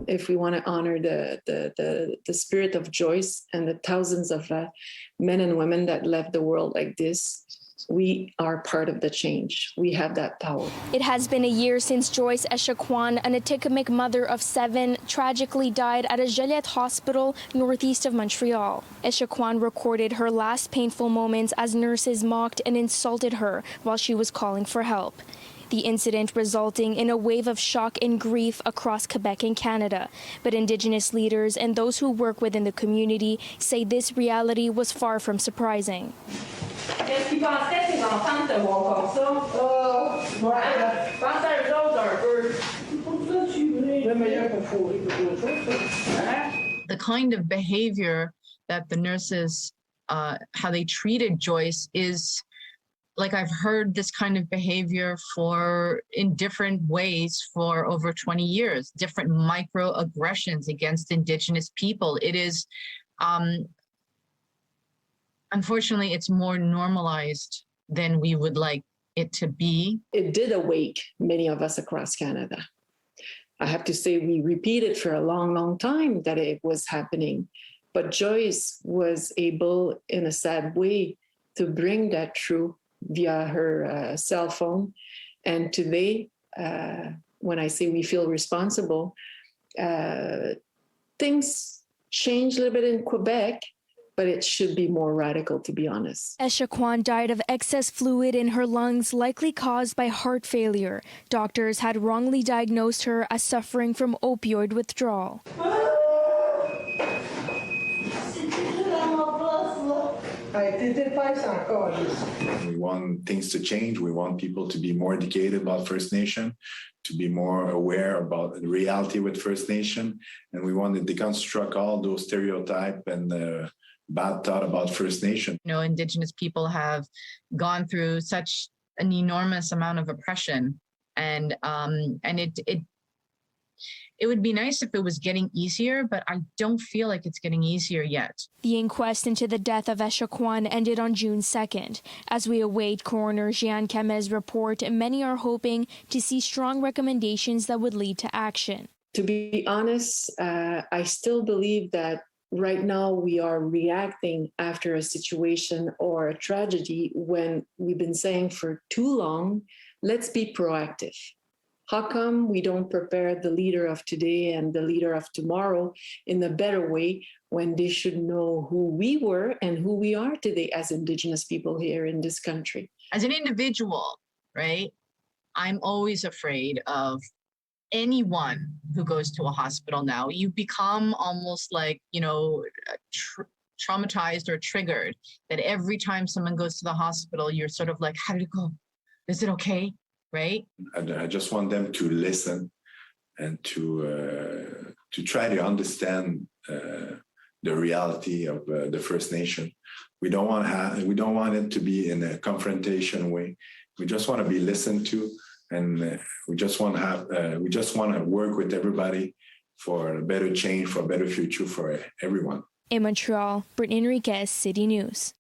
if we want to honor the spirit of Joyce and the thousands of men and women that left the world like this, we are part of the change. We have that power. It has been a year since Joyce Echaquan, an Atikamekw mother of 7, tragically died at a Joliette hospital northeast of Montreal. Echaquan recorded her last painful moments as nurses mocked and insulted her while she was calling for help. The incident resulting in a wave of shock and grief across Quebec and Canada. But Indigenous leaders and those who work within the community say this reality was far from surprising. The kind of behavior that the nurses, how they treated Joyce is, like, I've heard this kind of behavior in different ways for over 20 years, different microaggressions against Indigenous people. It is, unfortunately, it's more normalized than we would like it to be. It did awake many of us across Canada. I have to say we repeated for a long, long time that it was happening. But Joyce was able, in a sad way, to bring that truth via her cell phone. And today, when I say we feel responsible, things change a little bit in Quebec, but it should be more radical, to be honest. Echaquan died of excess fluid in her lungs, likely caused by heart failure. Doctors had wrongly diagnosed her as suffering from opioid withdrawal. We want things to change. We want people to be more educated about First Nation, to be more aware about the reality with First Nation. And we want to deconstruct all those stereotypes and bad thought about First Nation. You know, Indigenous people have gone through such an enormous amount of oppression, and it would be nice if it was getting easier, but I don't feel like it's getting easier yet. The inquest into the death of Echaquan ended on June 2nd. As we await coroner Jean Camez's report, many are hoping to see strong recommendations that would lead to action. To be honest, I still believe that right now we are reacting after a situation or a tragedy when we've been saying for too long, let's be proactive. How come we don't prepare the leader of today and the leader of tomorrow in a better way when they should know who we were and who we are today as Indigenous people here in this country? As an individual, right, I'm always afraid of anyone who goes to a hospital now. You become almost like, you know, traumatized or triggered that every time someone goes to the hospital, you're sort of like, how did it go? Is it okay? Right? I just want them to listen and to try to understand the reality of the First Nation. We don't want it to be in a confrontation way. We just want to be listened to, and we just want to work with everybody for a better change, for a better future for everyone. In Montreal, Brittany Henriques, City News.